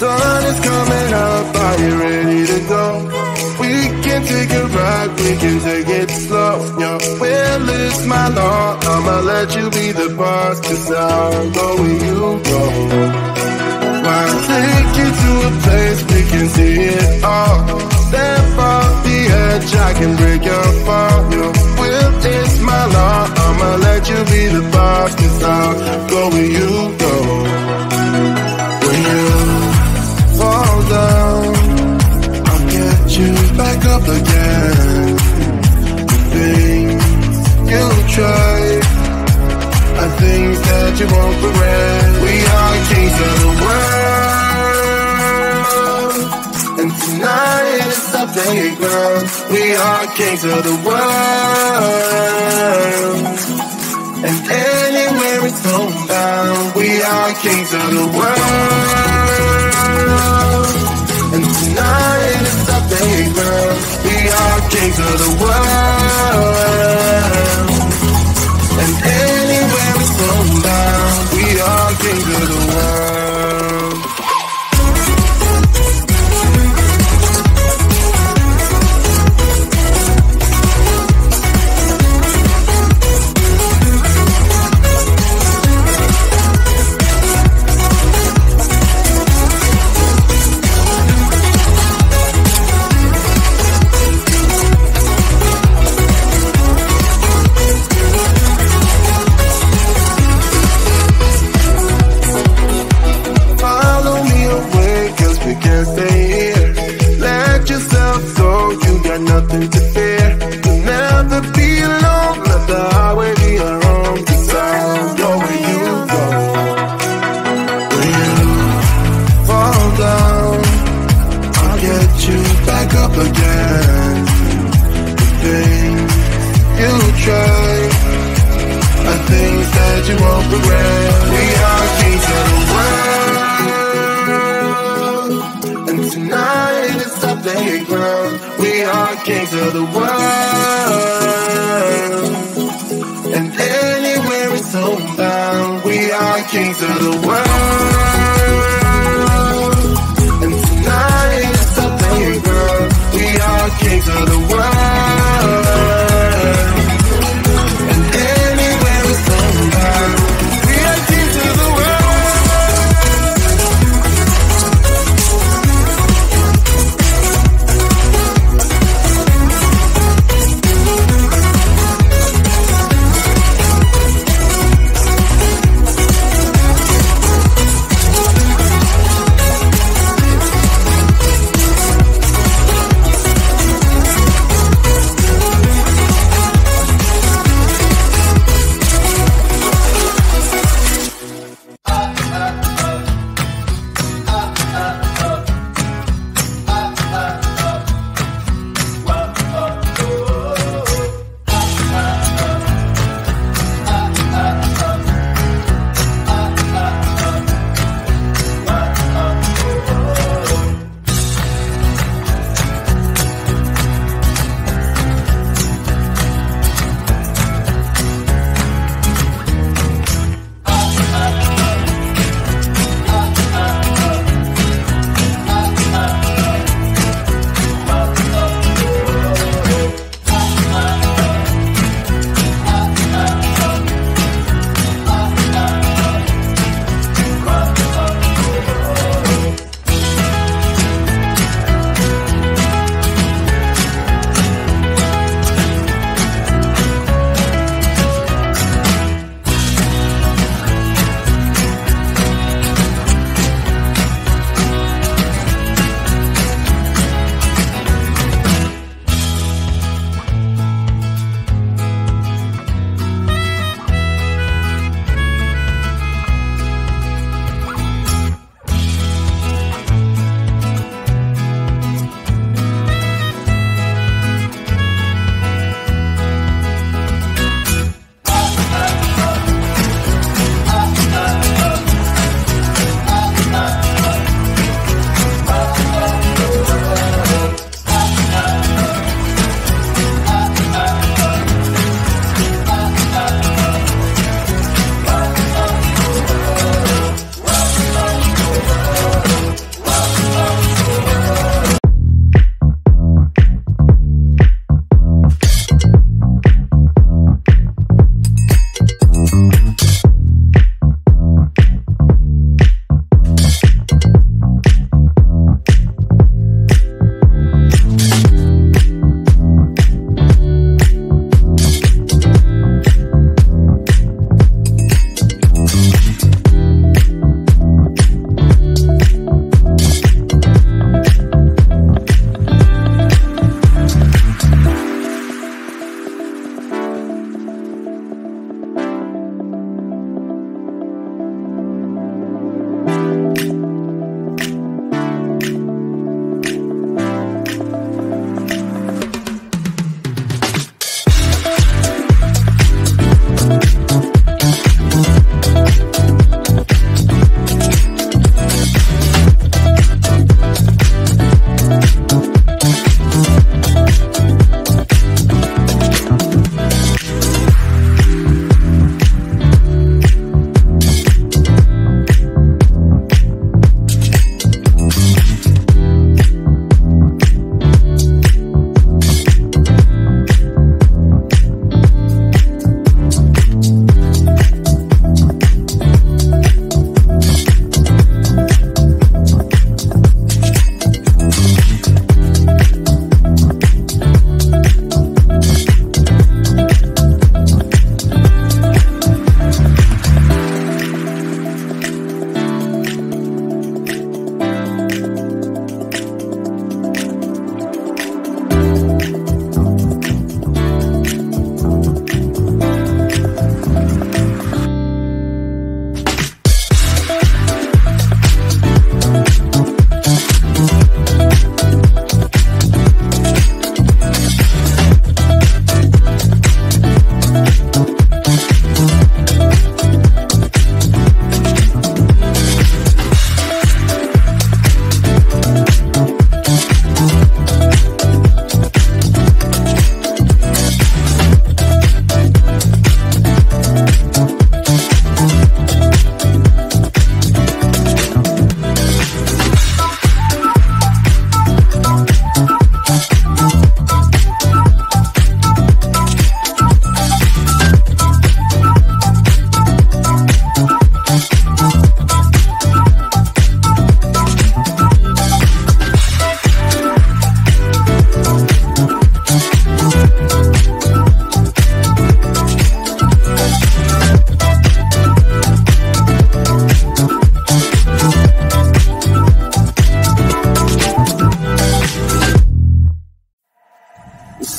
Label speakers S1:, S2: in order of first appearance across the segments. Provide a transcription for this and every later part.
S1: sun is coming up, are you ready to go? We can take a ride, we can take it slow. Your will is my law, I'ma let you be the boss, 'cause I'll go where you go. I'll take you to a place we can see it all. Step off the edge, I can break your fall. Your will is my law, I'ma let you be the boss, 'cause I'll go where you go. When you fall down, I'll get you back up again. The things you try are things that you won't regret. We are kings of the world, and tonight is our playground. We are kings of the world, and anywhere it's homebound. We are kings of the world, and tonight is our playground. We are kings of the world, and anywhere it's homebound. We are kings of the world. Nothing to fear. You'll never be alone. Let the highway be your home, 'cause I'll go where you go. When you fall down, I'll get you back up again. The things you try are things that you won't regret. We are kings of the world, and tonight is our playground. We are kings of the world, and anywhere it's homebound. We are kings of the world, and tonight is our playground. We are kings of the world, and anywhere it's homebound. We are kings of the world.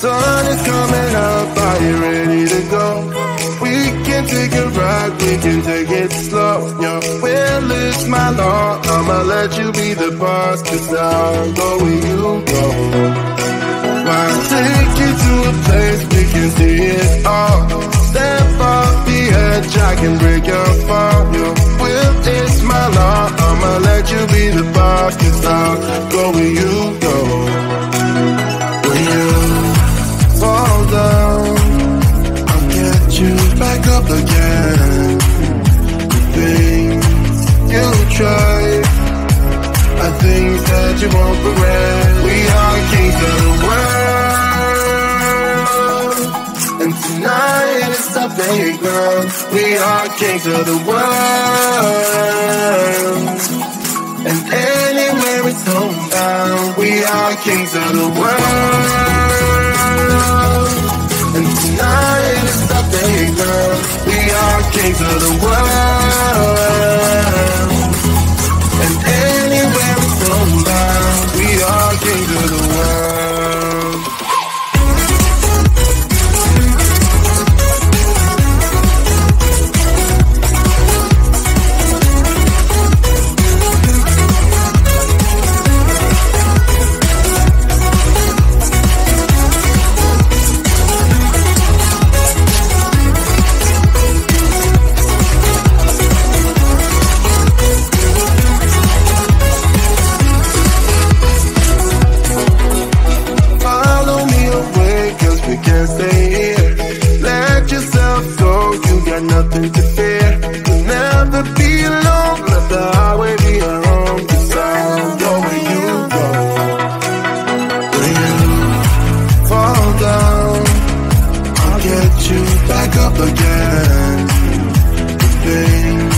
S1: sun is coming up, are you ready to go? We can take a ride, we can take it slow. Your will is my law, I'ma let you be the boss, 'cause I'll go where you go. I'll take you to a place we can see it all. Step off the edge, I can break your fall. Your will is my law, I'ma let you be the boss, 'cause I'll go where you go. When you fall down, I'll get you back up again. The things you try are things that you won't regret. We are kings of the world, and tonight is our playground. We are kings of the world, and anywhere it's homebound. We are kings of the world, and tonight is our playground. We are kings of the world, and anywhere it's homebound. We are kings of the world. Nothing to fear, you'll never be alone. Let the highway be your home, 'cause I'll go where you go. When you fall down, I'll get you back up again. The things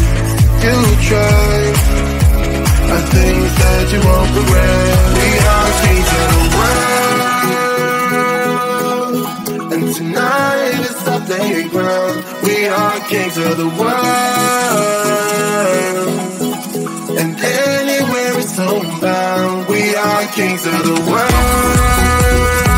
S1: you try are things that you won't regret. We are kings of the world, and tonight is our playground. We are kings of the world, and anywhere it's homebound. We are kings of the world.